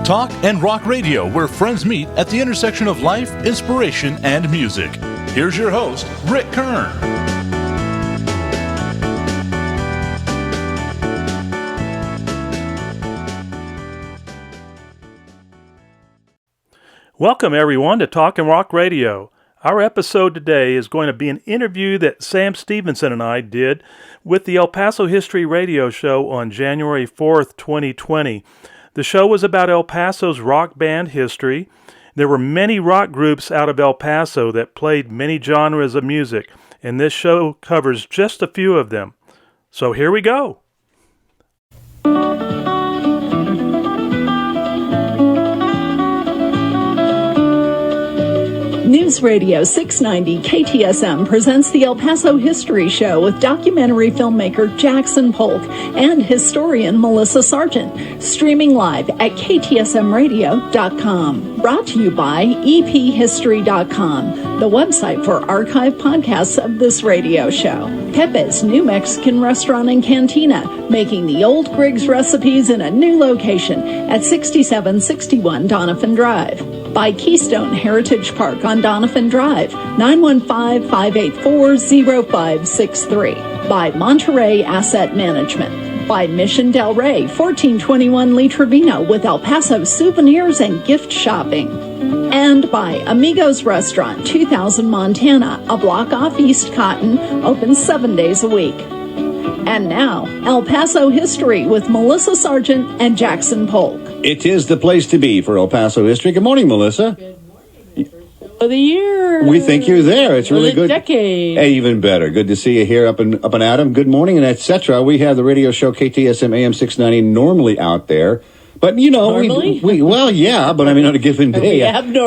Talk and rock radio, where friends meet at the intersection of life, inspiration, and music. Here's your host, Rick Kern. Welcome, everyone, to Talk and Rock Radio. Our episode today is going to be an interview that Sam Stephenson and I did with the Paso History Radio Show on January 4th, 2020. The show was about El Paso's rock band history. There were many rock groups out of El Paso that played many genres of music, and this show covers just a few of them. So here we go. News Radio 690 KTSM presents the El Paso History Show with documentary filmmaker Jackson Polk and historian Melissa Sargent, streaming live at ktsmradio.com. Brought to you by ephistory.com, the website for archive podcasts of this radio show. Pepe's New Mexican Restaurant and Cantina, making the old Griggs recipes in a new location at 6761 Doniphan Drive. By Keystone Heritage Park on Doniphan Drive, 915-584-0563. By Monterey Asset Management. By Mission Del Rey, 1421 Lee Trevino, with El Paso souvenirs and gift shopping. And by Amigos Restaurant, 2000 Montana, a block off East Cotton, open 7 days a week. And now, El Paso History with Melissa Sargent and Jackson Polk. It is the place to be for El Paso History. Good morning, Melissa. Good morning. First of the year. We think you're there. It's really good. Decade. Hey, even better. Good to see you here up and Adam. Good morning, and etc. We have the radio show KTSM AM 690 normally out there. But, you know, we well, yeah, but I mean, on a given day,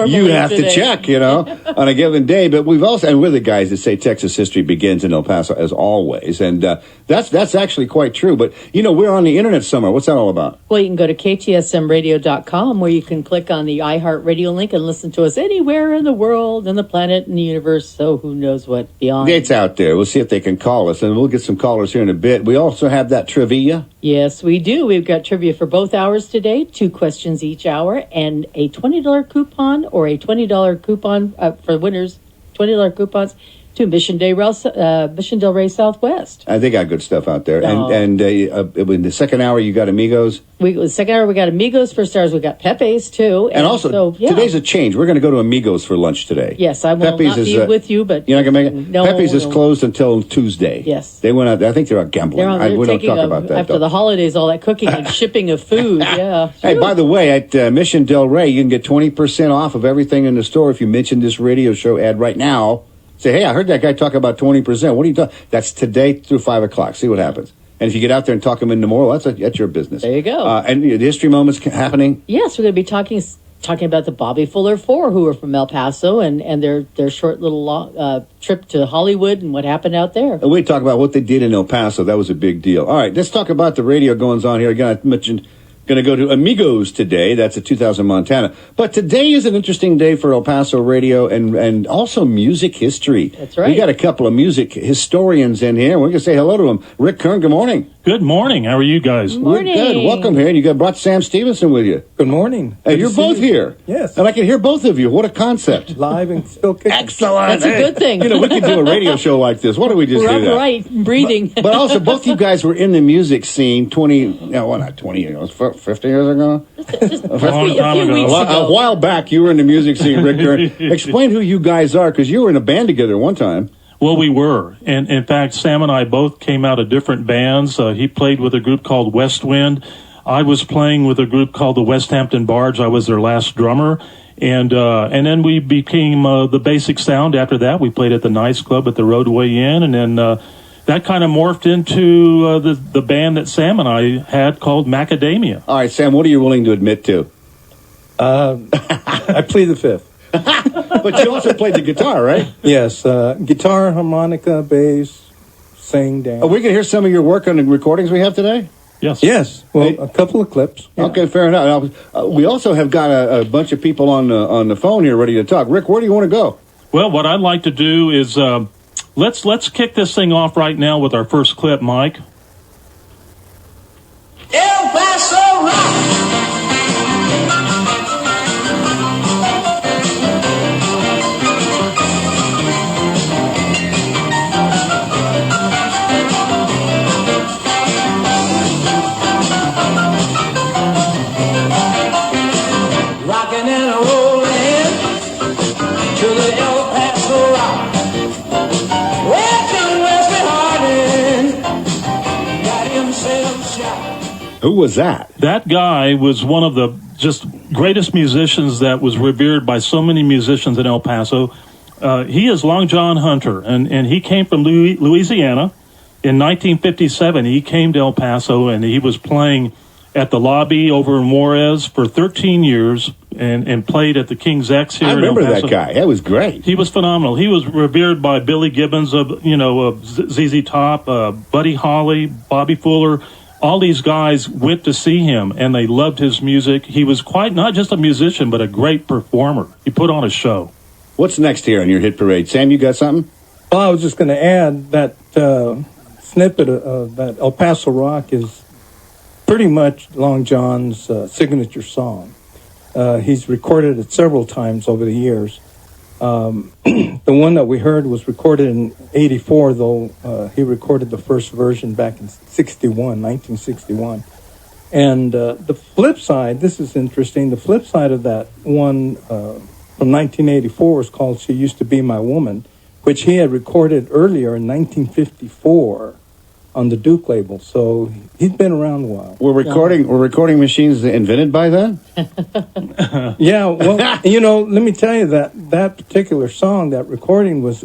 you have to check, on a given day. But we've also, and we're the guys that say Texas history begins in El Paso as always. And that's actually quite true. But, we're on the internet somewhere. What's that all about? Well, you can go to ktsmradio.com where you can click on the iHeartRadio link and listen to us anywhere in the world, in the planet, in the universe. So who knows what beyond. It's out there. We'll see if they can call us, and we'll get some callers here in a bit. We also have that trivia. Yes, we do. We've got trivia for both hours today, 2 questions each hour, and a $20 coupon or a $20 coupon for winners, $20 coupons to Mission Del Rey Southwest. They got good stuff out there. And in the second hour, you got Amigos. The second hour, we got Amigos. First hours, we got Pepe's, too. And also, today's a change. We're going to go to Amigos for lunch today. Yes, I will not be with you, but... You're not going to make it? No, Pepe's is closed until Tuesday. Yes. They went out, I think they're out gambling. We don't talk about that, after the holidays, all that cooking and shipping of food, yeah. Hey, by the way, at Mission Del Rey, you can get 20% off of everything in the store if you mention this radio show ad right now. Say, hey, I heard that guy talk about 20%. What are you talking? That's today through 5 o'clock. See what happens. And if you get out there and talk them into more, that's your business. There you go. And the history moments happening. Yes, we're going to be talking about the Bobby Fuller Four, who are from El Paso, and their short little trip to Hollywood and what happened out there. And we talk about what they did in El Paso. That was a big deal. All right, let's talk about the radio goings on here. Again, I mentioned... Going to go to Amigos today. That's at 2000 Montana. But today is an interesting day for El Paso radio and also music history. That's right. We got a couple of music historians in here. We're going to say hello to them. Rick Kern, good morning. Good morning. How are you guys? Good morning. We're good. Welcome here. And you brought Sam Stephenson with you. Good morning. And you're both here. Yes. And I can hear both of you. What a concept. Live and still kicking. Excellent. That's a good thing. We could do a radio show like this. Why don't we just We're do that? upright, breathing. But also, both you guys were in the music scene 50 years ago? Just a few weeks ago. A while back, you were in the music scene, Rick Kern. Explain who you guys are, because you were in a band together one time. Well, we were. And in fact, Sam and I both came out of different bands. He played with a group called West Wind. I was playing with a group called the West Hampton Barge. I was their last drummer. And then we became the Basic Sound after that. We played at the Nice Club at the Roadway Inn. And then that kind of morphed into the band that Sam and I had called Macadamia. All right, Sam, what are you willing to admit to? I plead the fifth. But you also played the guitar, right? Yes, guitar, harmonica, bass, sing, dance. Are we going to hear some of your work on the recordings we have today? Yes. Yes. Well, a couple of clips. Yeah. Okay, fair enough. We also have got a bunch of people on the phone here ready to talk. Rick, where do you want to go? Well, what I'd like to do is let's kick this thing off right now with our first clip, Mike. El Paso Rock. Who was that? That guy was one of the just greatest musicians that was revered by so many musicians in El Paso. He is Long John Hunter, and he came from Louisiana. In 1957, he came to El Paso, and he was playing at the lobby over in Juarez for 13 years and played at the King's X here in El Paso. I remember that guy. That was great. He was phenomenal. He was revered by Billy Gibbons of ZZ Top, Buddy Holly, Bobby Fuller. All these guys went to see him, and they loved his music. He was quite not just a musician, but a great performer. He put on a show. What's next here on your hit parade? Sam, you got something? Well, I was just going to add that snippet of that El Paso Rock is pretty much Long John's signature song. He's recorded it several times over the years. The one that we heard was recorded in 84, though he recorded the first version back in 1961. And the flip side, this is interesting, the flip side of that one from 1984 was called She Used to Be My Woman, which he had recorded earlier in 1954 on the Duke label. So he's been around a while. Were recording machines invented by then? Yeah, well, let me tell you that particular song, that recording was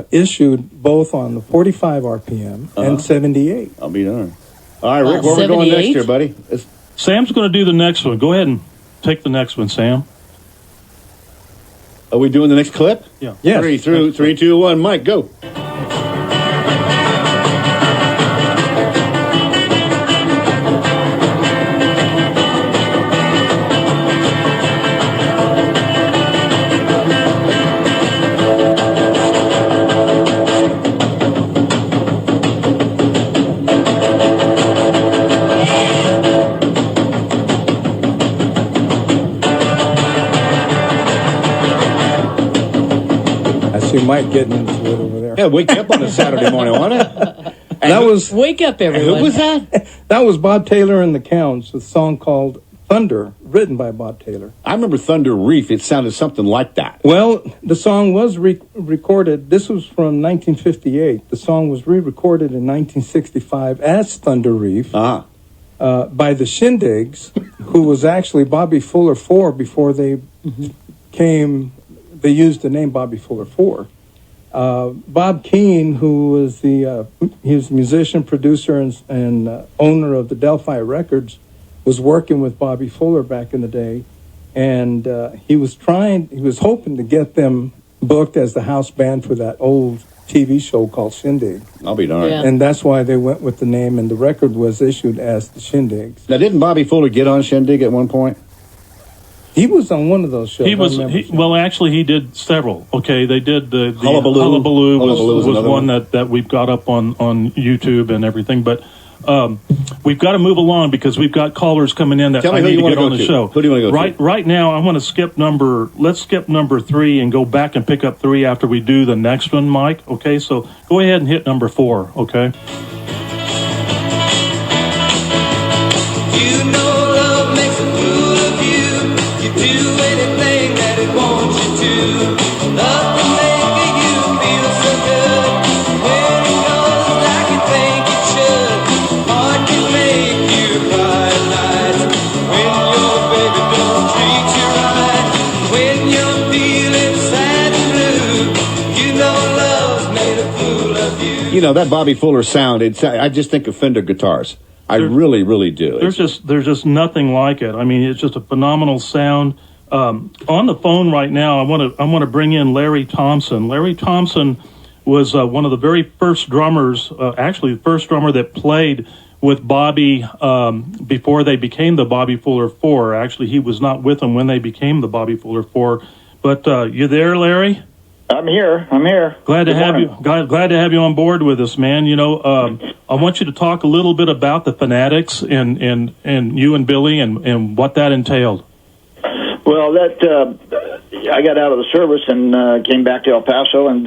issued both on the 45 RPM and 78. I'll be darned. All right, Rick, where we going next here, buddy? Sam's going to do the next one. Go ahead and take the next one, Sam. Are we doing the next clip? Yeah. Yes. 3, 2, 1, Mike, go. Mike getting into it over there. Yeah, wake up on a Saturday morning, wasn't it? That was Wake Up, everyone. Who was that? That was Bob Taylor and the Counts, a song called Thunder, written by Bob Taylor. I remember Thunder Reef. It sounded something like that. Well, the song was recorded. This was from 1958. The song was re-recorded in 1965 as Thunder Reef by the Shindigs, who was actually Bobby Fuller 4 before they came. They used the name Bobby Fuller 4. Bob Keane, who was he was musician, producer, and owner of the Delphi Records, was working with Bobby Fuller back in the day, and he was hoping to get them booked as the house band for that old TV show called Shindig. I'll be darned. Yeah. And that's why they went with the name, and the record was issued as the Shindigs. Now, didn't Bobby Fuller get on Shindig at one point? He was on one of those shows. Well, actually, he did several. Okay, they did the Hullabaloo. was one that we've got up on YouTube and everything. But we've got to move along because we've got callers coming in that I need to get on the show. Who do you want to go to? Right now, I want to let's skip number 3 and go back and pick up 3 after we do the next one, Mike. Okay, so go ahead and hit number 4. Okay. That Bobby Fuller sound, I just think of Fender guitars. I really, really do. There's just nothing like it. I mean, it's just a phenomenal sound. On the phone right now, I want to bring in Larry Thompson. Larry Thompson was one of the very first drummers, actually the first drummer that played with Bobby before they became the Bobby Fuller 4. Actually, he was not with them when they became the Bobby Fuller 4. But you there, Larry? I'm here. Glad to have you. Glad to have you on board with us, man. I want you to talk a little bit about the Fanatics and you and Billy and what that entailed. Well, I got out of the service and came back to El Paso and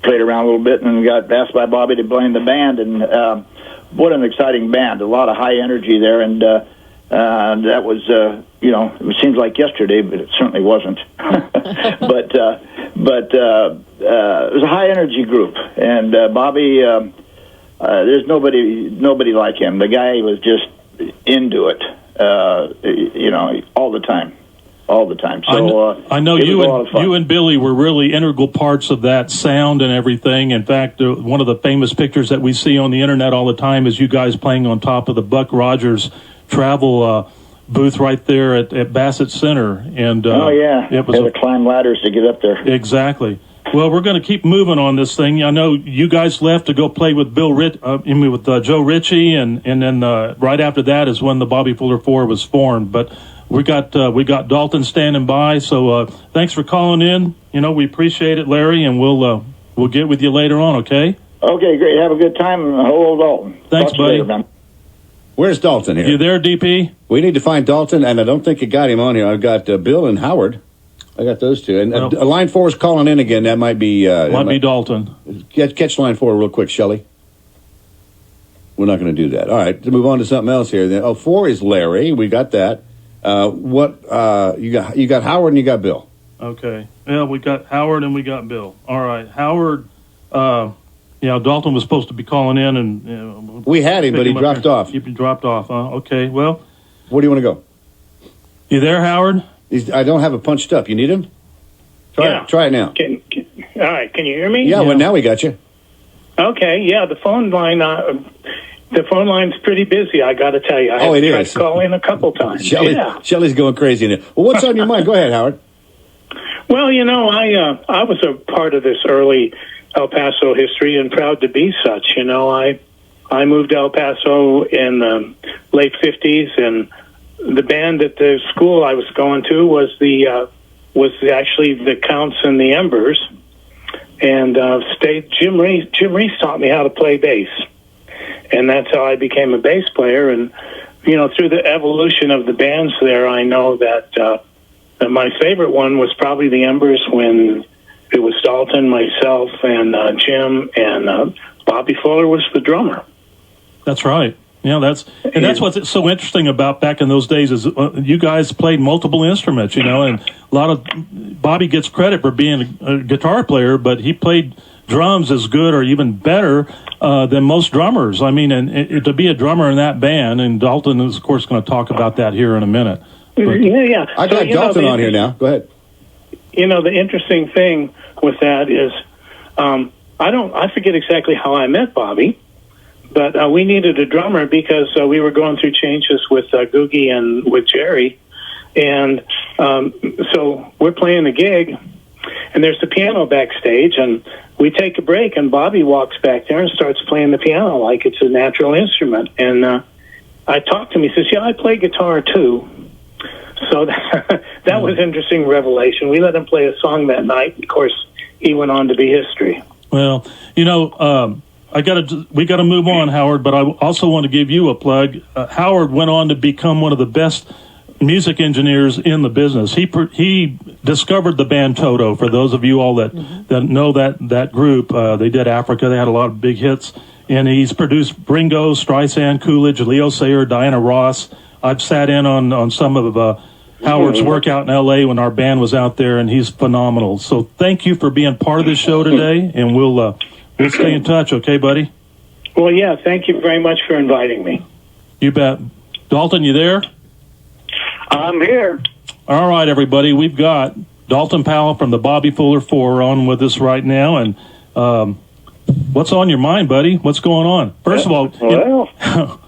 played around a little bit and got asked by Bobby to join the band. And what an exciting band! A lot of high energy there, and that was it seems like yesterday, but it certainly wasn't. but it was a high energy group, and Bobby. there's nobody like him. The guy was just into it, all the time. So I know you and Billy were really integral parts of that sound and everything. In fact, one of the famous pictures that we see on the internet all the time is you guys playing on top of the Buck Rogers travel booth right there at Bassett Center. And it was to climb ladders to get up there. Exactly. Well, we're going to keep moving on this thing. I know you guys left to go play with Joe Ritchie, and then right after that is when the Bobby Fuller 4 was formed. But we got Dalton standing by, so thanks for calling in. We appreciate it, Larry, and we'll get with you later on, okay? Okay, great. Have a good time. Hello, Dalton. Thanks, buddy. Later, where's Dalton here? You there, DP? We need to find Dalton, and I don't think you got him on here. I've got Bill and Howard. I got those two. And line 4 is calling in again. That might be... might be Dalton. Catch line 4 real quick, Shelley. We're not going to do that. All right, to move on to something else here. Then, 4 is Larry. We got that. You got Howard and you got Bill. Okay. Yeah, we got Howard and we got Bill. All right. Howard, Dalton was supposed to be calling in, and we had him, but he dropped off. He dropped off, huh? Okay, well. Where do you want to go? You there, Howard? I don't have it punched up. You need him? Try it now. All right, can you hear me? Yeah, well, now we got you. Okay, yeah, the phone line... the phone line's pretty busy, I got to tell you. I have tried to call in a couple times. Shelley's going crazy in it. Well, what's on your mind? Go ahead, Howard. Well, I was a part of this early El Paso history and proud to be such. I moved to El Paso in the late 50s, and the band at the school I was going to was actually the Counts and the Embers, and Jim Reese taught me how to play bass. And that's how I became a bass player. And, through the evolution of the bands there, I know that my favorite one was probably the Embers when it was Dalton, myself, and Jim, and Bobby Fuller was the drummer. That's right. That's what's so interesting about back in those days is you guys played multiple instruments, and a lot of Bobby gets credit for being a guitar player, but he played drums as good or even better than most drummers. I mean, and to be a drummer in that band, and Dalton is, of course, going to talk about that here in a minute. But, yeah. I got Dalton on here now. Go ahead. The interesting thing with that is I forget exactly how I met Bobby, but we needed a drummer because we were going through changes with Googie and with Jerry. And so we're playing a gig, and there's the piano backstage, and we take a break, and Bobby walks back there and starts playing the piano like it's a natural instrument. And I talked to him. He says, I play guitar too. So that was an interesting revelation. We let him play a song that night. Of course, he went on to be history. Well, we got to move on, Howard, but I also want to give you a plug. Howard went on to become one of the best music engineers in the business. He discovered the band Toto. For those of you all that know that group, they did Africa. They had a lot of big hits, and he's produced Ringo, Streisand, Coolidge, Leo Sayer, Diana Ross. I've sat in on some of Howard's work out in L.A. when our band was out there, and he's phenomenal. So thank you for being part of this show today, and we'll stay in touch, okay, buddy? Well, yeah, thank you very much for inviting me. You bet. Dalton, you there? I'm here. All right, everybody. We've got Dalton Powell from the Bobby Fuller 4 on with us right now. And what's on your mind, buddy? What's going on? First of all... Well,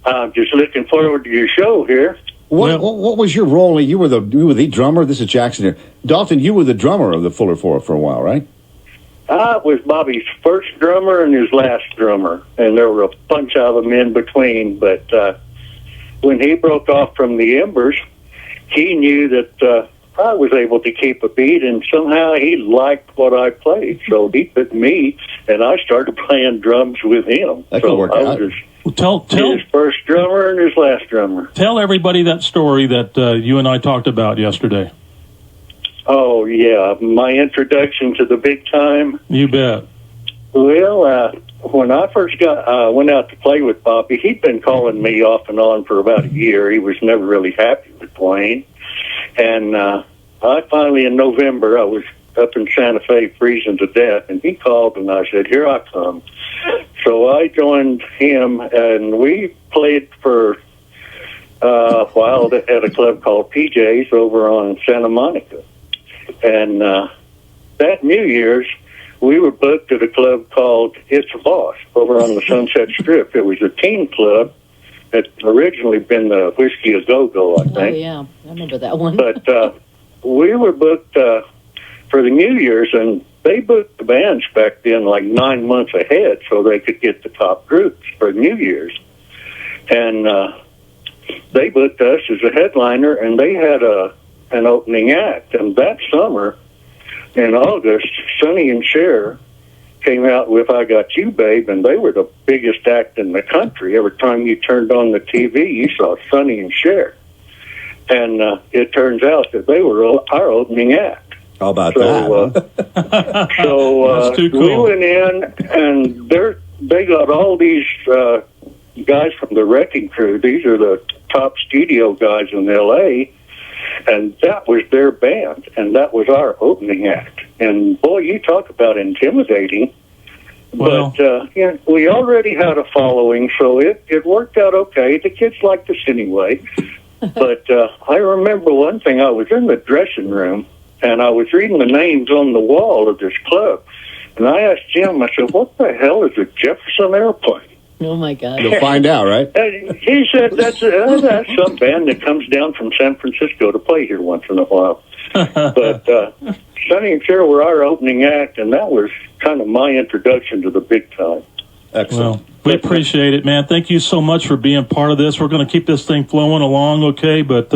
I'm just looking forward to your show here. What was your role? You were the drummer? This is Jackson here. Dalton, you were the drummer of the Fuller 4 for a while, right? I was Bobby's first drummer and his last drummer, and there were a bunch of them in between. But when he broke off from the Embers, he knew that I was able to keep a beat, and somehow he liked what I played. So he took me, and I started playing drums with him. That could work out. Tell his first drummer and his last drummer. Tell everybody that story that you and I talked about yesterday. Oh, yeah. My introduction to the big time. You bet. Well, when I first went out to play with Bobby, he'd been calling me off and on for about a year. He was never really happy with playing. And I finally, in November, I was up in Santa Fe freezing to death, and he called, and I said, here I come. So I joined him, and we played for a while at a club called PJ's over on Santa Monica. And that New Year's, we were booked at a club called It's a Boss over on the Sunset Strip. It was a teen club that originally been the Whiskey A Go-Go, I think. Oh, yeah. I remember that one. But we were booked for the New Year's, and they booked the bands back then like 9 months ahead so they could get the top groups for New Year's. And they booked us as a headliner, and they had an opening act. And that summer, in August, Sonny and Cher came out with I Got You, Babe, and they were the biggest act in the country. Every time you turned on the TV, you saw Sonny and Cher. And it turns out that they were our opening act. How about that? So That's too cool. we went in, and they got all these guys from the Wrecking Crew. These are the top studio guys in L.A., and that was their band, and that was our opening act. And, boy, you talk about intimidating. Well, But we already had a following, so it worked out okay. The kids liked us anyway. But I remember one thing. I was in the dressing room, and I was reading the names on the wall of this club. And I asked Jim, I said, what the hell is a Jefferson Airplane? Oh, my God. You'll find out, right? And he said, that's some band that comes down from San Francisco to play here once in a while. But Sonny and Cher were our opening act, and that was kind of my introduction to the big time. Excellent. Well, we appreciate it, man. Thank you so much for being part of this. We're going to keep this thing flowing along, okay? But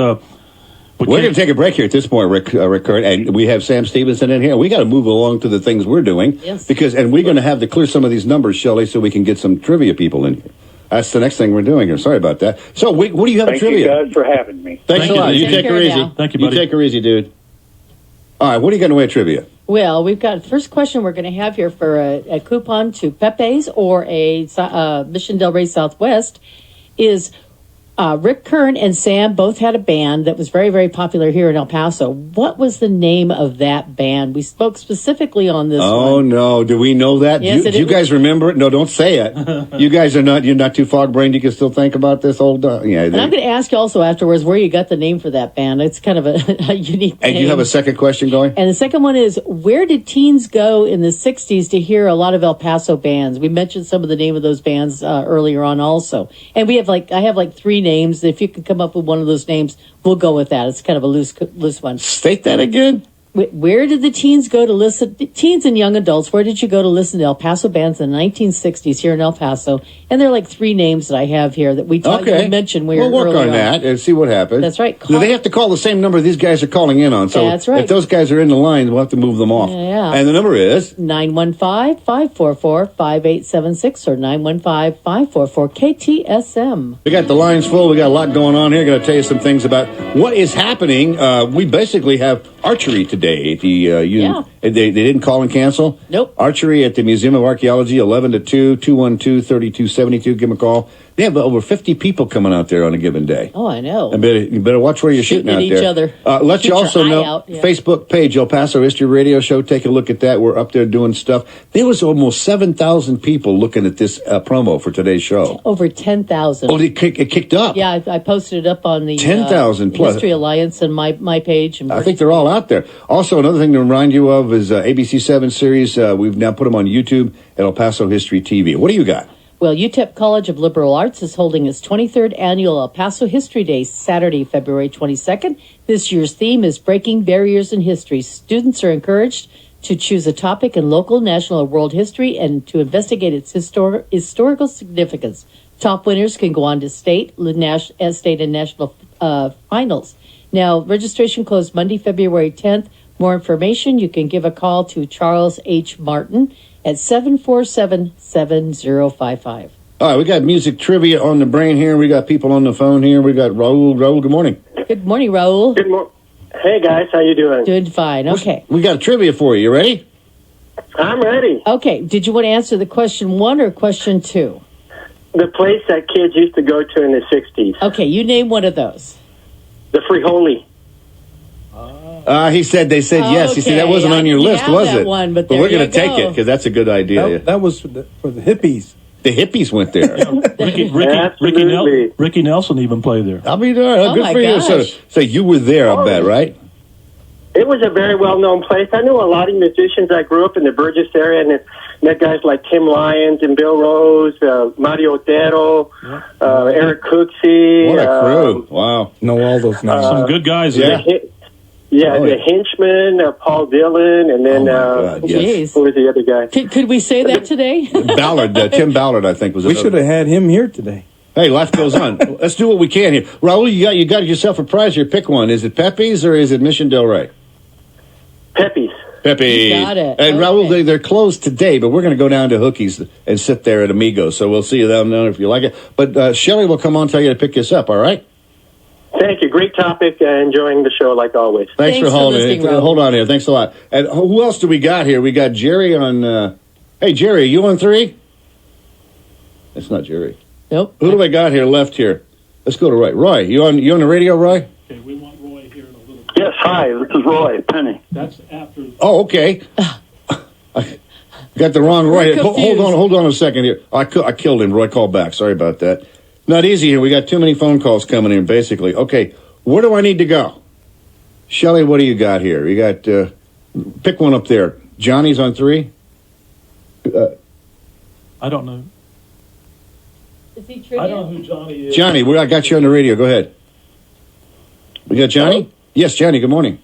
we're going to take a break here at this point, Rick Kern, and we have Sam Stephenson in here. We got to move along to the things we're doing, Yes. and we're going to have to clear some of these numbers, Shelley, so we can get some trivia people in here. That's the next thing we're doing here. Sorry about that. So, what do you have in Thank you trivia? guys for having me. Thanks a lot. You take her easy. Thank you, buddy. You take her easy, dude. All right, what do you got in the way of trivia? Well, we've got the first question we're going to have here for a coupon to Pepe's or a Mission Del Rey Southwest is Rick Kern and Sam both had a band that was very, very popular here in El Paso. What was the name of that band? We spoke specifically on this one. Oh, no. Do we know that? Yes, do you guys remember it? No, don't say it. You guys you're not too fog-brained. You can still think about this old... And I'm going to ask you also afterwards where you got the name for that band. It's kind of a unique name. And you have a second question going? And the second one is, where did teens go in the 60s to hear a lot of El Paso bands? We mentioned some of the name of those bands earlier on also. And I have three names. If you could come up with one of those names, we'll go with that. It's kind of a loose one. State that again. Where did the teens go to listen? Teens and young adults, where did you go to listen to El Paso bands in the 1960s here in El Paso? And there are like three names that I have here that we mentioned. We'll work on that and see what happens. That's right. They have to call the same number these guys are calling in on. So that's right. If those guys are in the line, we'll have to move them off. Yeah. And the number is 915-544-5876 or 915-544-KTSM. We got the lines full. We got a lot going on here. Going to tell you some things about what is happening. We basically have archery today. They didn't call and cancel. Nope. Archery at the Museum of Archaeology, 11 to 2, 212-3272. Give them a call. They have over 50 people coming out there on a given day. Oh, I know. And you better watch where you're shooting out at there. each other. Let you also know, yeah. Facebook page, El Paso History Radio Show. Take a look at that. We're up there doing stuff. There was almost 7,000 people looking at this promo for today's show. Over 10,000. Oh, it kicked up. Yeah, I posted it up on the 10,000 plus. History Alliance and my page. And I think they're all out there. Also, another thing to remind you of is ABC7 series. We've now put them on YouTube at El Paso History TV. What do you got? Well, UTEP College of Liberal Arts is holding its 23rd annual El Paso History Day, Saturday, February 22nd. This year's theme is Breaking Barriers in History. Students are encouraged to choose a topic in local, national, or world history and to investigate its historical significance. Top winners can go on to state and national finals. Now, registration closed Monday, February 10th. More information, you can give a call to Charles H. Martin at 747-7055. All right, we got music trivia on the brain here. We got people on the phone here. We got Raul. Raul, good morning. Good morning, Raul. Good morning. Hey, guys. How you doing? Doing fine. Okay. We got trivia for you. You ready? I'm ready. Okay. Did you want to answer the question 1 or question 2? The place that kids used to go to in the 60s. Okay, you name one of those. The Frijoles. They said yes. Okay. He said that wasn't on your list, was it? One, but we're going to take it because that's a good idea. That was for the hippies. The hippies went there. Ricky Nelson even played there. I'll be there. Oh, good for you. So you were there, I bet, right? It was a very well-known place. I knew a lot of musicians. I grew up in the Burgess area and met guys like Tim Lyons and Bill Rose, Mario Otero, Eric Cooksey. What a crew. Wow. Know all those names. Some good guys yeah. there. The Henchman, Paul Dillon, and then yes. who was the other guy? Could we say that today? Ballard, Tim Ballard, I think was. We should have had him here today. Hey, life goes on. Let's do what we can here. Raul, you got yourself a prize here. Pick one. Is it Pepe's or is it Mission Del Rey? Pepe's. Pepe's. You got it. And okay. Raul, they're closed today, but we're going to go down to Hookie's and sit there at Amigos. So we'll see you down there if you like it. But Shelley will come on and tell you to pick this up. All right. Thank you. Great topic. Enjoying the show like always. Thanks for holding. Hold on here. Thanks a lot. And who else do we got here? We got Jerry on. Hey, Jerry, are you on 3? That's not Jerry. Nope. Who do I got here left here? Let's go to Roy. Roy, you on the radio, Roy? Okay, we want Roy here in a little bit. Yes, hi. This is Roy Penny. That's after. Oh, okay. I got the wrong Roy. Hold on a second here. I killed him. Roy called back. Sorry about that. Not easy here. We got too many phone calls coming in, basically. Okay, where do I need to go? Shelley, what do you got here? You got, pick one up there. Johnny's on 3? I don't know. Is he trivia? I don't know who Johnny is. Johnny, I got you on the radio. Go ahead. We got Johnny? Hello? Yes, Johnny, good morning.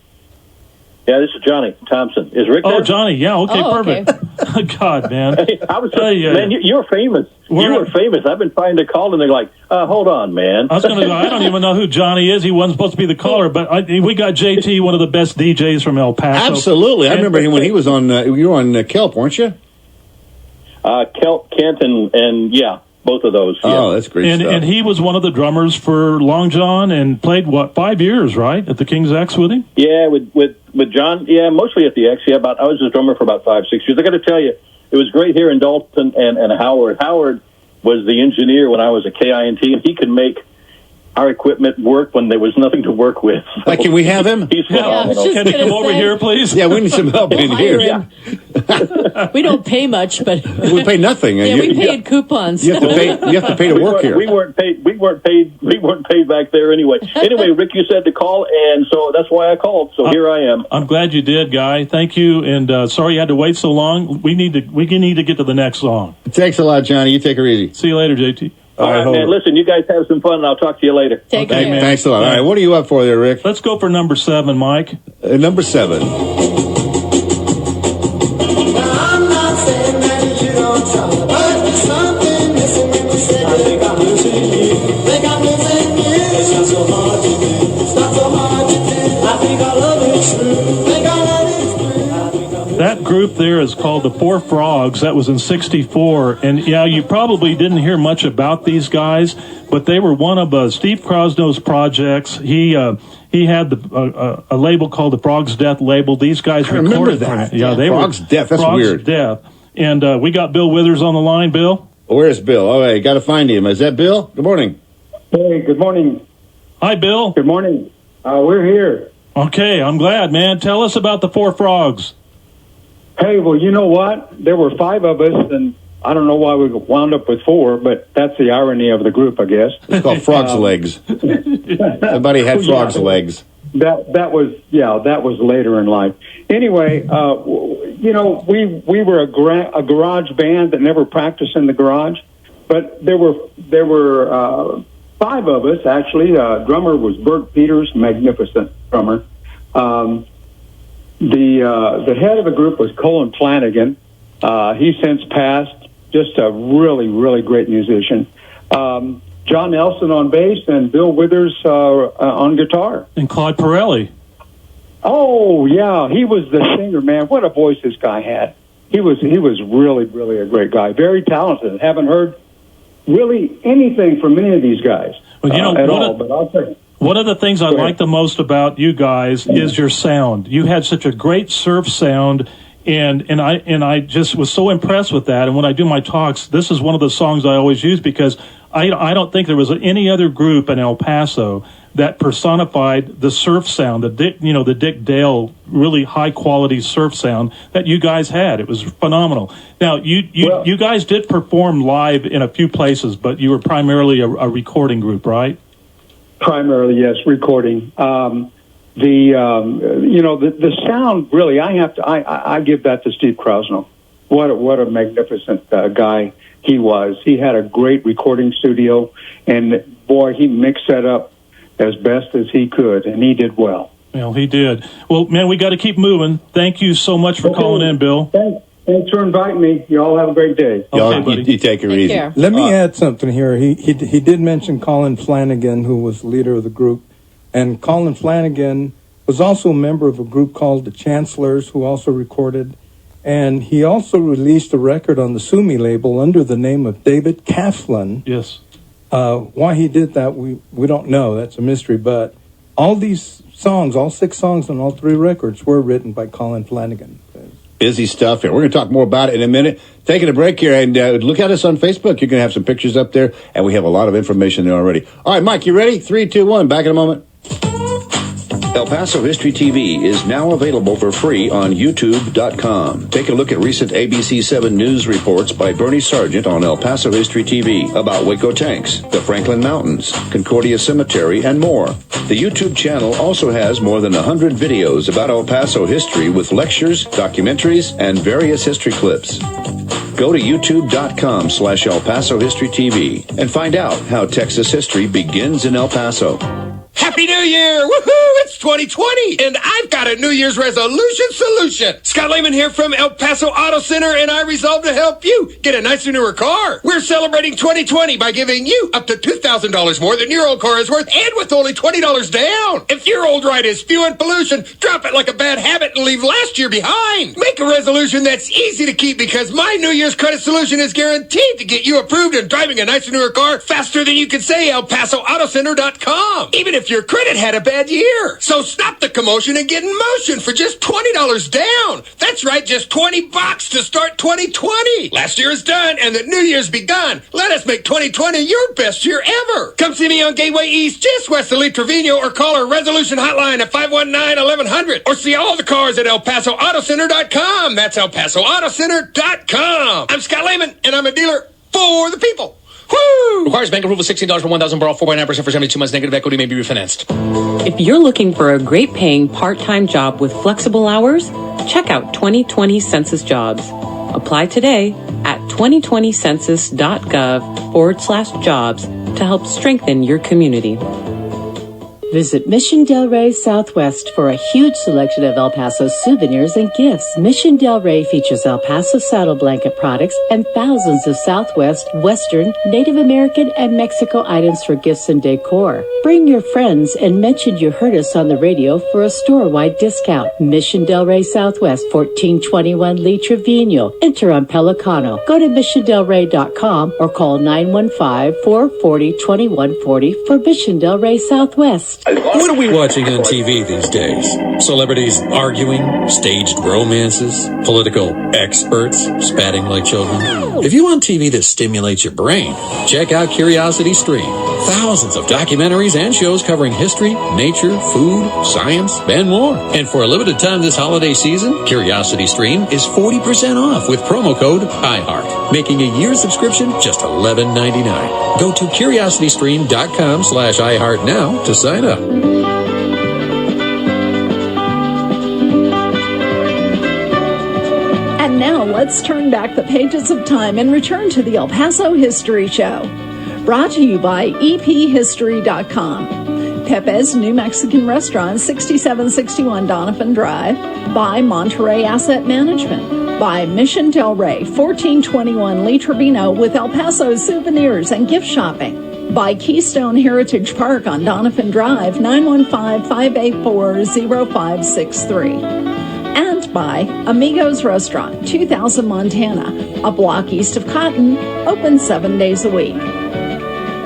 Yeah, this is Johnny Thompson. Is Rick there? Oh, Johnny. Yeah, okay, okay. perfect. God, man. Hey, man, you're famous. We're you were famous. I've been trying to call, and they're like, hold on, man. I was going to go, I don't even know who Johnny is. He wasn't supposed to be the caller, but we got JT, one of the best DJs from El Paso. Absolutely. I remember him when he was on, you were on Kelp, weren't you? Kelp, Kent, and yeah. Both of those. Yeah. Oh, that's great stuff. And he was one of the drummers for Long John and played, 5 years, right, at the King's X with him? Yeah, with John. Yeah, mostly at the X. Yeah, I was his drummer for about 5-6 years. I got to tell you, it was great here in Dalton and Howard. Howard was the engineer when I was at KINT, and he could make our equipment work when there was nothing to work with. So like, can we have him? He's phenomenal. Can he come over here, please? Yeah, we need some help in here. Yeah. We don't pay much, but We pay nothing. yeah, we paid coupons. You have to pay to work here. We weren't paid back there anyway. Anyway, Rick, you said to call, and so that's why I called. So here I am. I'm glad you did, Guy. Thank you, and sorry you had to wait so long. We need to get to the next song. Thanks a lot, Johnny. You take her easy. See you later, JT. All right, man. Listen, you guys have some fun, and I'll talk to you later. Take care. man. Thanks a lot. All right, what are you up for there, Rick? Let's go for number 7, Mike. Number 7. That group there is called the Four Frogs. That was in '64. And, yeah, you probably didn't hear much about these guys, but they were one of Steve Krosno's projects. He had a label called the Frog's Death label. These guys recorded that. Yeah, they Frog's were Death. That's Frog's weird. Death. And we got Bill Withers on the line. Bill? Where's Bill? All right, got to find him. Is that Bill? Good morning. Hey, good morning. Hi, Bill. Good morning. We're here. Okay, I'm glad, man. Tell us about the Four Frogs. Hey, well, you know what? There were 5 of us, and I don't know why we wound up with 4, but that's the irony of the group, I guess. It's called Frog's Legs. Everybody had Frog's Legs. That was later in life. Anyway, we were a garage band that never practiced in the garage, but there were 5 of us actually. Drummer was Bert Peters, magnificent drummer. The head of the group was Colin Flanagan. He's since passed. Just a really, really great musician. John Nelson on bass and Bill Withers on guitar. And Claude Pirelli. Oh yeah, he was the singer, man. What a voice this guy had. He was really, really a great guy. Very talented. Haven't heard really anything from any of these guys Well, you know, at all. But I'll tell you. One of the things I like the most about you guys is your sound. You had such a great surf sound, and I just was so impressed with that. And when I do my talks, this is one of the songs I always use because I don't think there was any other group in El Paso that personified the surf sound, the Dick Dale, really high quality surf sound that you guys had. It was phenomenal. Now, you guys did perform live in a few places, but you were primarily a recording group, right? Primarily, yes, recording. The sound really, I give that to Steve Krasno. What a magnificent guy he was. He had a great recording studio, and boy, he mixed that up as best as he could, and he did well. Well, he did. Well, man, we got to keep moving. Thank you so much for calling in, Bill. Thanks for inviting me. You all have a great day. Okay, buddy. You take it easy. Care. Let me add something here. He did mention Colin Flanagan, who was the leader of the group. And Colin Flanagan was also a member of a group called the Chancellors, who also recorded. And he also released a record on the Sumi label under the name of David Kaflin. Yes. Why he did that, we don't know. That's a mystery. But all these songs, all 6 songs on all 3 records, were written by Colin Flanagan. Busy stuff here. We're going to talk more about it in a minute. Taking a break here, and look at us on Facebook. You're going to have some pictures up there, and we have a lot of information there already. All right, Mike, you ready? 3, 2, 1. Back in a moment. El Paso History TV is now available for free on YouTube.com. Take a look at recent ABC 7 news reports by Bernie Sargent on El Paso History TV about Waco tanks, the Franklin Mountains, Concordia Cemetery, and more. The YouTube channel also has more than 100 videos about El Paso history with lectures, documentaries, and various history clips. Go to youtube.com/El Paso History TV and find out how Texas history begins in El Paso. Happy New Year! Woohoo! It's 2020, and I've got a New Year's resolution solution. Scott Lehman here from El Paso Auto Center, and I resolve to help you get a nicer, newer car. We're celebrating 2020 by giving you up to $2,000 more than your old car is worth, and with only $20 down. If your old ride is spewing pollution, drop it like a bad habit and leave last year behind. Make a resolution that's easy to keep, because my New Year's credit solution is guaranteed to get you approved and driving a nicer, newer car faster than you can say ElPasoAutoCenter.com. Even if your credit had a bad year. So stop the commotion and get in motion for just $20 down. That's right, just $20 to start 2020. Last year is done and the new year's begun. Let us make 2020 your best year ever. Come see me on Gateway East, just west of Lee Trevino, or call our resolution hotline at 519-1100, or see all the cars at ElPasoAutoCenter.com. That's ElPasoAutoCenter.com. I'm Scott Lehman, and I'm a dealer for the people. Woo! Requires bank approval, $16 for $1,000, borrow 4.9% for 72 months. Negative equity may be refinanced. If you're looking for a great paying part-time job with flexible hours, check out 2020 Census Jobs. Apply today at 2020census.gov/jobs to help strengthen your community. Visit Mission Del Rey Southwest for a huge selection of El Paso souvenirs and gifts. Mission Del Rey features El Paso saddle blanket products and thousands of Southwest, Western, Native American, and Mexico items for gifts and decor. Bring your friends and mention you heard us on the radio for a store-wide discount. Mission Del Rey Southwest, 1421 Lee Trevino. Enter on Pelicano. Go to missiondelrey.com or call 915-440-2140 for Mission Del Rey Southwest. What are we watching on TV these days? Celebrities arguing, staged romances, political experts spatting like children. If you want TV that stimulates your brain, check out Curiosity Stream. Thousands of documentaries and shows covering history, nature, food, science, and more. And for a limited time this holiday season, Curiosity Stream is 40% off with promo code iHeart, making a year's subscription just $11.99. Go to curiositystream.com/iHeart now to sign up. And now let's turn back the pages of time and return to the El Paso History Show. Brought to you by EPHistory.com. Pepe's New Mexican Restaurant, 6761 Donovan Drive. By Monterey Asset Management. By Mission Del Rey, 1421 Lee Trevino, with El Paso souvenirs and gift shopping. By Keystone Heritage Park on Donovan Drive, 915-584-0563. And by Amigos Restaurant, 2000 Montana, a block east of Cotton, open 7 days a week.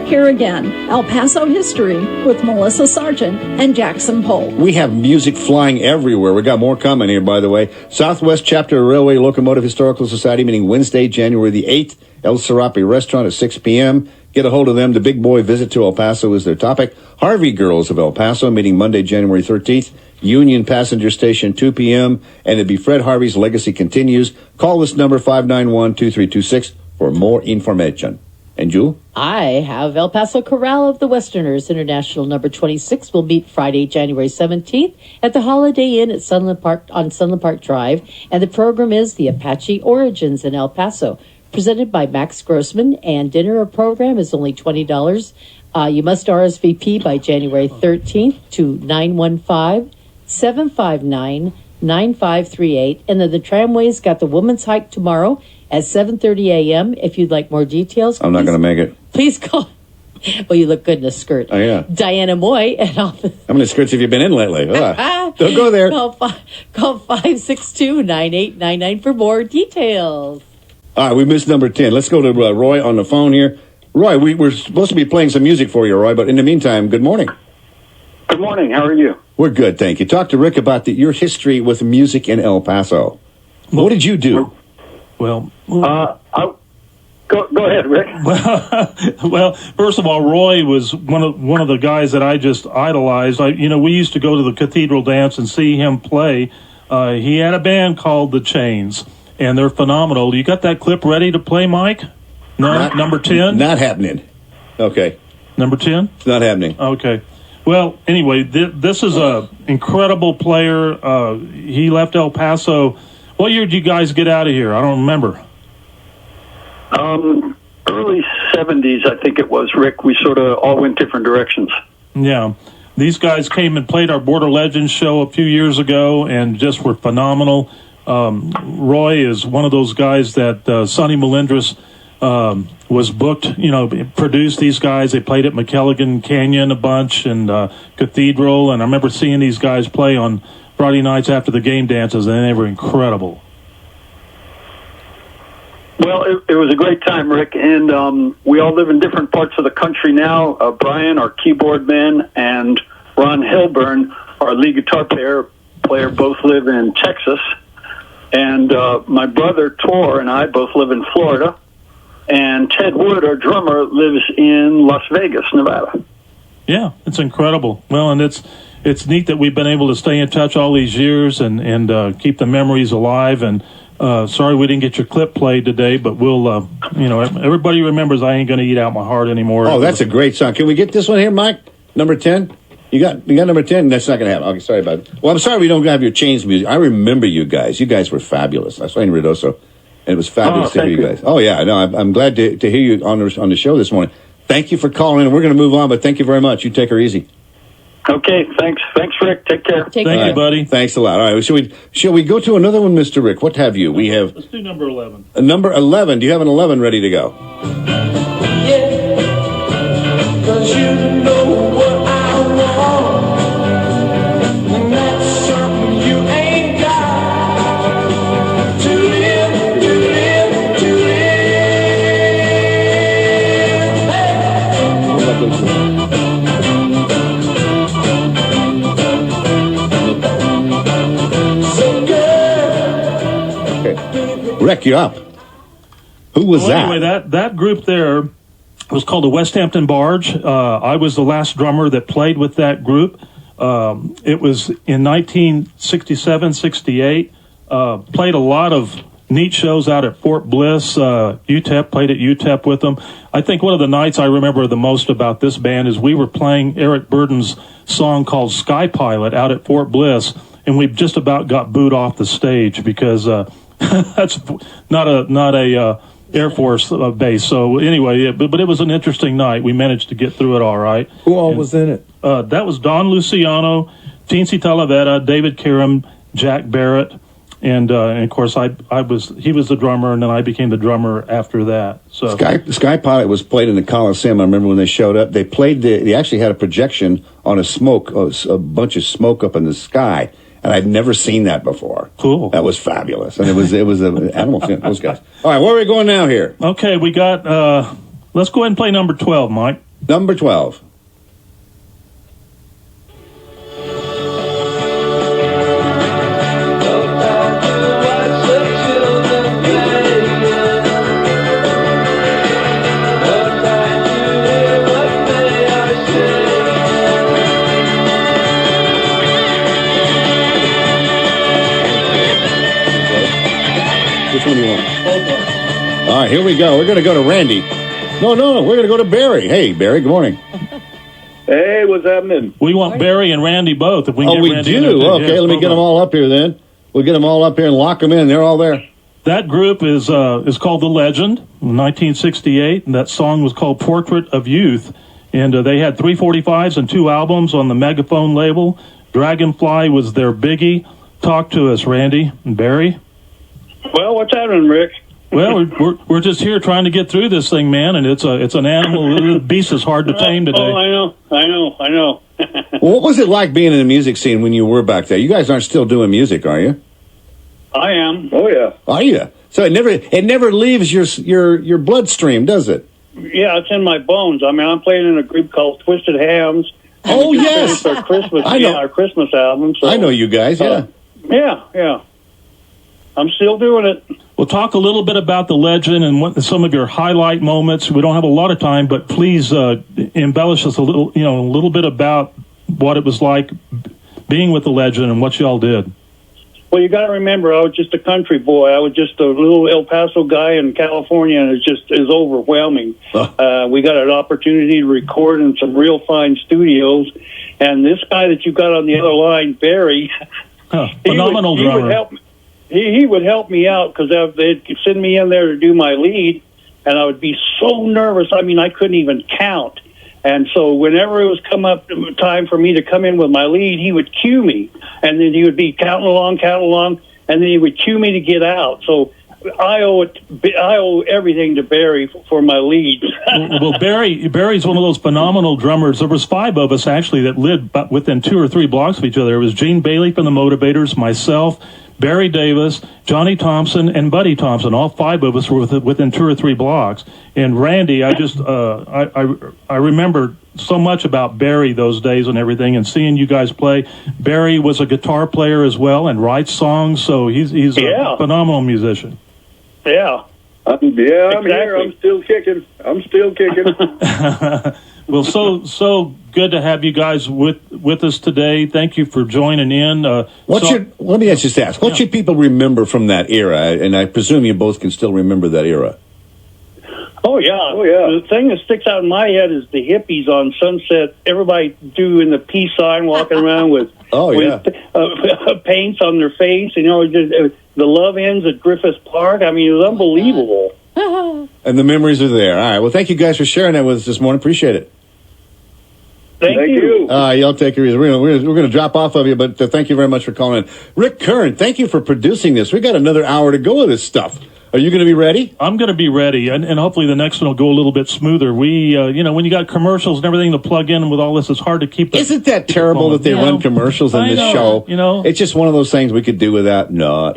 Here again, El Paso History with Melissa Sargent and Jackson Pohl. We have music flying everywhere. We got more coming here, by the way. Southwest Chapter Railway Locomotive Historical Society meeting Wednesday, January the 8th. El Serape Restaurant at 6 p.m. Get a hold of them. The Big Boy Visit to El Paso is their topic. Harvey Girls of El Paso meeting Monday, January 13th. Union Passenger Station, 2 p.m. And it'd be Fred Harvey's Legacy Continues. Call this number, 591-2326, for more information. And you? I have El Paso Corral of the Westerners International number 26 will meet Friday, January 17th at the Holiday Inn at Sunland Park on Sunland Park Drive. And the program is the Apache Origins in El Paso, presented by Max Grossman. And dinner program is only $20. You must RSVP by January 13th to 915-759-9538. And then the tramway's got the Women's Hike tomorrow at 7:30 a.m. If you'd like more details, I'm not going to make it. Please call. Well, you look good in a skirt. Oh, yeah. Diana Moy at office. How many skirts have you been in lately? Don't go there. Call 562-9899 for more details. All right, we missed number 10. Let's go to Roy on the phone here. Roy, we're supposed to be playing some music for you, Roy, but in the meantime, good morning. Good morning. How are you? We're good, thank you. Talk to Rick about your history with music in El Paso. What did you do? Well, go ahead, Rick. Well, first of all, Roy was one of the guys that I just idolized. We used to go to the Cathedral Dance and see him play. He had a band called The Chains, and they're phenomenal. You got that clip ready to play, Mike? No, number 10? Not happening. Okay. Number 10? It's not happening. Okay. Well, anyway, this is a incredible player. He left El Paso. What year did you guys get out of here? I don't remember. Early 70s, I think it was, Rick. We sort of all went different directions. Yeah. These guys came and played our Border Legends show a few years ago and just were phenomenal. Roy is one of those guys that Sonny Melendres was booked, produced these guys. They played at McKelligan Canyon a bunch and Cathedral. And I remember seeing these guys play on Friday nights after the game dances, and they were incredible. Well, it was a great time, Rick, and we all live in different parts of the country now. Brian, our keyboard man, and Ron Hilburn, our lead guitar player, both live in Texas. And my brother, Tor, and I both live in Florida. And Ted Wood, our drummer, lives in Las Vegas, Nevada. Yeah, it's incredible. Well, and it's neat that we've been able to stay in touch all these years and keep the memories alive. And sorry we didn't get your clip played today, but we'll, everybody remembers I Ain't Gonna Eat Out My Heart Anymore. Oh, that's a great song. Can we get this one here, Mike? Number 10? You got number 10? That's not going to happen. Okay, sorry about it. Well, I'm sorry we don't have your Chains music. I remember you guys. You guys were fabulous. I saw you in Ruidoso, and it was fabulous to hear you guys. Oh, yeah. No, I'm glad to hear you on the show this morning. Thank you for calling in. We're going to move on, but thank you very much. You take her easy. Okay, thanks. Thanks, Rick. Take care. Thank you, buddy. Thanks a lot. All right, shall we go to another one, Mr. Rick? What have you? Let's do number 11. Number 11. Do you have an 11 ready to go? Yeah, 'cause you know what I want, and that's something you ain't got. To live, to live, to live. Hey. Rick, you're up. Who was that? Anyway, that group there was called the West Hampton Barge. I was the last drummer that played with that group. It was in 1967-68. Played a lot of neat shows out at Fort Bliss. UTEP, played at UTEP with them. I think one of the nights I remember the most about this band is we were playing Eric Burden's song called Sky Pilot out at Fort Bliss, and we just about got booed off the stage because that's not a Air Force base. So anyway, but it was an interesting night. We managed to get through it all right. Who all was in it? That was Don Luciano, Teensy Talavera, David Karam, Jack Barrett, and of course he was the drummer, and then I became the drummer after that. So Sky Pilot was played in the Coliseum. I remember when they showed up. They actually had a projection on a bunch of smoke up in the sky. And I'd never seen that before. Cool. That was fabulous. And it was an animal film, those guys. All right, where are we going now here? Okay, we got, let's go ahead and play number 12, Mike. Number 12. Which one do you want? All right, here we go. We're going to go to Randy. No, we're going to go to Barry. Hey, Barry, good morning. Hey, what's happening? We want Barry and Randy both. If we can get we Randy do? in Okay, let me get them all up here then. We'll get them all up here and lock them in. They're all there. That group is called The Legend, 1968, and that song was called Portrait of Youth. And they had 345s and 2 albums on the Megaphone label. Dragonfly was their biggie. Talk to us, Randy and Barry. Well, what's happening, Rick? Well, we're just here trying to get through this thing, man, and it's an animal. The beast is hard to tame today. Oh, I know. Well, what was it like being in the music scene when you were back there? You guys aren't still doing music, are you? I am. Oh, yeah. Are you? So it never leaves your bloodstream, does it? Yeah, it's in my bones. I mean, I'm playing in a group called Twisted Hams. Oh, We just yes. finished our Christmas, I know. our Christmas album. So, I know you guys, yeah. Yeah. I'm still doing it. Well, talk a little bit about The Legend and some of your highlight moments. We don't have a lot of time, but please embellish us a little bit about what it was like being with The Legend and what y'all did. Well, you got to remember, I was just a country boy. I was just a little El Paso guy in California, and it's overwhelming. We got an opportunity to record in some real fine studios, and this guy that you got on the other line, Barry, phenomenal drummer. He would help me. He would help me out because they'd send me in there to do my lead, and I would be so nervous. I mean, I couldn't even count. And so whenever it was time for me to come in with my lead, he would cue me, and then he would be counting along, and then he would cue me to get out. So I owe everything to Barry for my leads. Well, Barry's one of those phenomenal drummers. There was 5 of us actually that lived within 2 or 3 blocks of each other. It was Gene Bailey from the Motivators, myself, Barry Davis, Johnny Thompson, and Buddy Thompson. All 5 of us were within 2 or 3 blocks. And Randy, I just I remember so much about Barry those days and everything, and seeing you guys play. Barry was a guitar player as well and writes songs, so he's a phenomenal musician. Yeah. I'm here. I'm still kicking. Well, so good to have you guys with us today. Thank you for joining in. Let me just ask, what should people remember from that era? And I presume you both can still remember that era. Oh, yeah. The thing that sticks out in my head is the hippies on Sunset. Everybody doing the peace sign, walking around with paints on their face. You know, the love ends at Griffith Park. I mean, it was unbelievable. And the memories are there. All right. Well, thank you guys for sharing that with us this morning. Appreciate it. Thank you. Y'all take care. We're going to drop off of you, but thank you very much for calling in. Rick Kern, thank you for producing this. We got another hour to go with this stuff. Are you going to be ready? I'm going to be ready, and hopefully the next one will go a little bit smoother. We, when you got commercials and everything to plug in with all this, it's hard to keep. Isn't that terrible that they run commercials in this show? You know, it's just one of those things we could do without. No,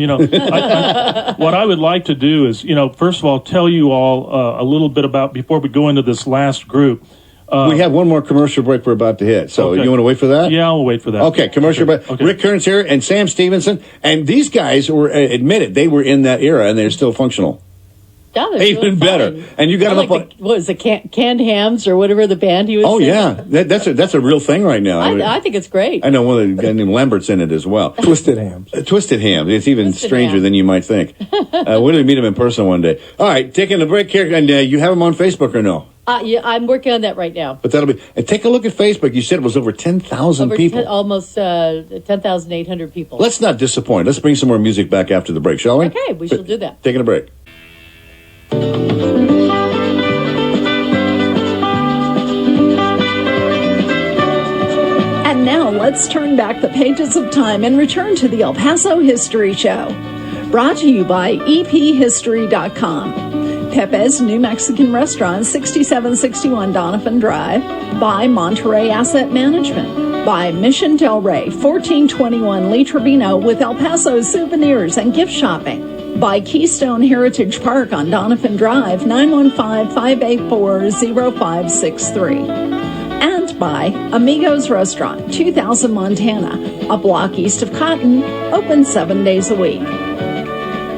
what I would like to do is, first of all, tell you all a little bit about before we go into this last group. We have one more commercial break we're about to hit. So you want to wait for that? Yeah, I'll wait for that. Okay, commercial break. Okay. Rick Kern's here and Sam Stephenson. And these guys were admitted they were in that era and they're still functional. Yeah, even better. And you got them up on... What was it, Canned Hams or whatever the band he was Oh, saying? yeah. That's a real thing right now. I think it's great. I know one of the guy named Lambert's in it as well. Twisted Hams. Twisted Hams. It's even stranger than you might think. We're going to meet him in person one day. All right, taking a break here. And you have him on Facebook or no? Yeah, I'm working on that right now. But that'll be... And take a look at Facebook. You said it was over 10,000 people. Almost 10,800 people. Let's not disappoint. Let's bring some more music back after the break, shall we? Okay, we shall do that. Taking a break. And now let's turn back the pages of time and return to the El Paso History Show. Brought to you by EPHistory.com. Pepe's New Mexican Restaurant, 6761 Donovan Drive. By Monterey Asset Management. By Mission Del Rey, 1421 Lee Trevino with El Paso souvenirs and gift shopping. By Keystone Heritage Park on Donovan Drive, 915-584-0563. And by Amigos Restaurant, 2000 Montana, a block east of Cotton, open 7 days a week.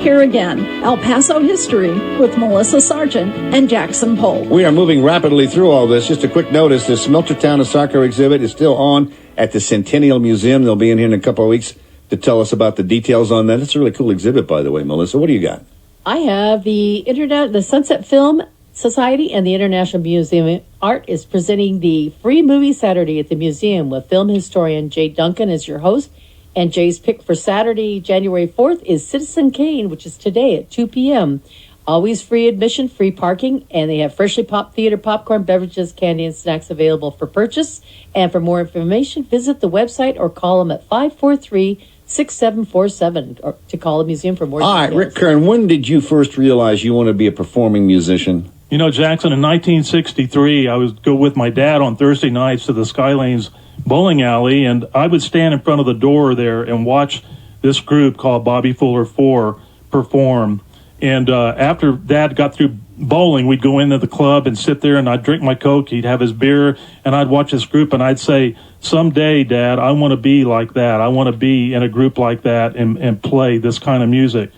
Here again, El Paso History with Melissa Sargent and Jackson Polk. We are moving rapidly through all this. Just a quick notice, the Smeltertown Asarco exhibit is still on at the Centennial Museum. They'll be in here in a couple of weeks to tell us about the details on that. It's a really cool exhibit, by the way, Melissa. What do you got? I have the Sunset Film Society and the International Museum of Art is presenting the free movie Saturday at the museum with film historian Jay Duncan as your host. And Jay's pick for Saturday, January 4th, is Citizen Kane, which is today at 2 p.m. Always free admission, free parking, and they have freshly popped theater popcorn, beverages, candy, and snacks available for purchase. And for more information, visit the website or call them at 543-6747 to call the museum for more details. All right, Rick Kern, when did you first realize you want to be a performing musician? You know, Jackson, in 1963, I would go with my dad on Thursday nights to the Skylanes bowling alley, and I would stand in front of the door there and watch this group called Bobby Fuller 4 perform. And after Dad got through bowling, we'd go into the club and sit there, and I'd drink my Coke, he'd have his beer, and I'd watch this group, and I'd say, someday, Dad, I want to be like that. I want to be in a group like that and play this kind of music.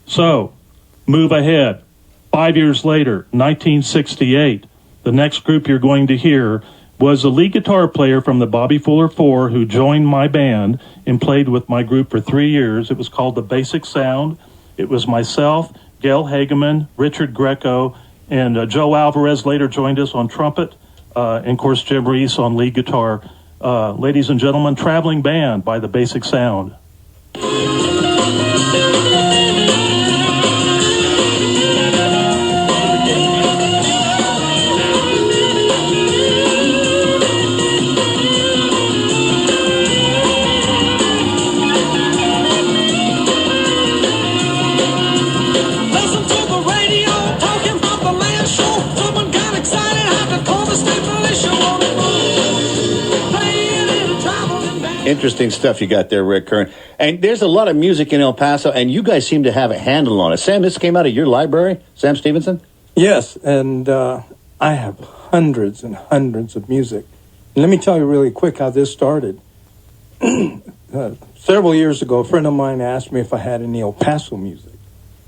So, move ahead. 5 years later, 1968, the next group you're going to hear was a lead guitar player from the Bobby Fuller 4 who joined my band and played with my group for 3 years. It was called The Basic Sound. It was myself, Gail Hageman, Richard Greco, and Joe Alvarez later joined us on trumpet, and of course Jim Reese on lead guitar. Ladies and gentlemen, Traveling Band by The Basic Sound. Interesting stuff you got there, Rick Kern. And there's a lot of music in El Paso, and you guys seem to have a handle on it. Sam, this came out of your library? Sam Stephenson? Yes, and I have hundreds and hundreds of music. And let me tell you really quick how this started. Several years ago, a friend of mine asked me if I had any El Paso music.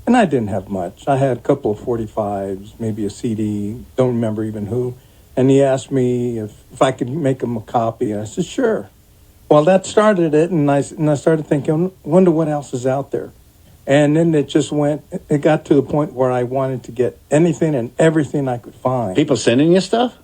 And I didn't have much. I had a couple of 45s, maybe a CD, don't remember even who. And he asked me if I could make him a copy. And I said, sure. Well, that started it, and I started thinking, wonder what else is out there. And then it got to the point where I wanted to get anything and everything I could find. People sending you stuff?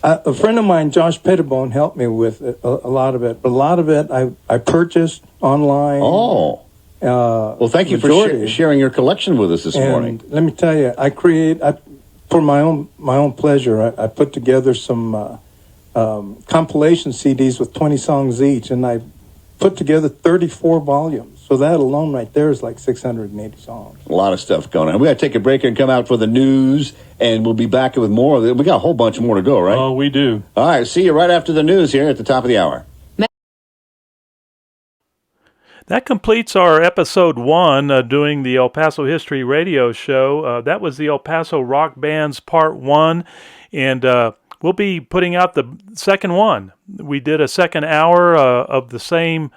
A friend of mine, Josh Pettibone, helped me with a lot of it. But a lot of it I purchased online. Oh. Well, thank you for sharing your collection with us this morning. Let me tell you, for my own pleasure, I put together some compilation CDs with 20 songs each, and I put together 34 volumes. So that alone right there is like 680 songs. A lot of stuff going on. We got to take a break and come out for the news, and we'll be back with more. We got a whole bunch more to go, right? Oh, we do. All right, see you right after the news here at the top of the hour. That completes our episode 1 doing the El Paso History Radio Show. That was the El Paso Rock Bands Part 1, and we'll be putting out the second one. We did a second hour of the same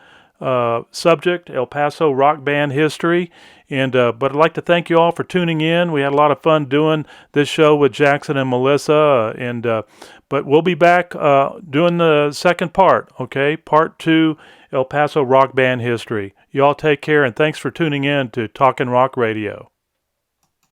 subject, El Paso Rock Band History. And but I'd like to thank you all for tuning in. We had a lot of fun doing this show with Jackson and Melissa. But we'll be back doing the second part, okay? Part 2, El Paso Rock Band History. You all take care, and thanks for tuning in to Talkin' Rock Radio.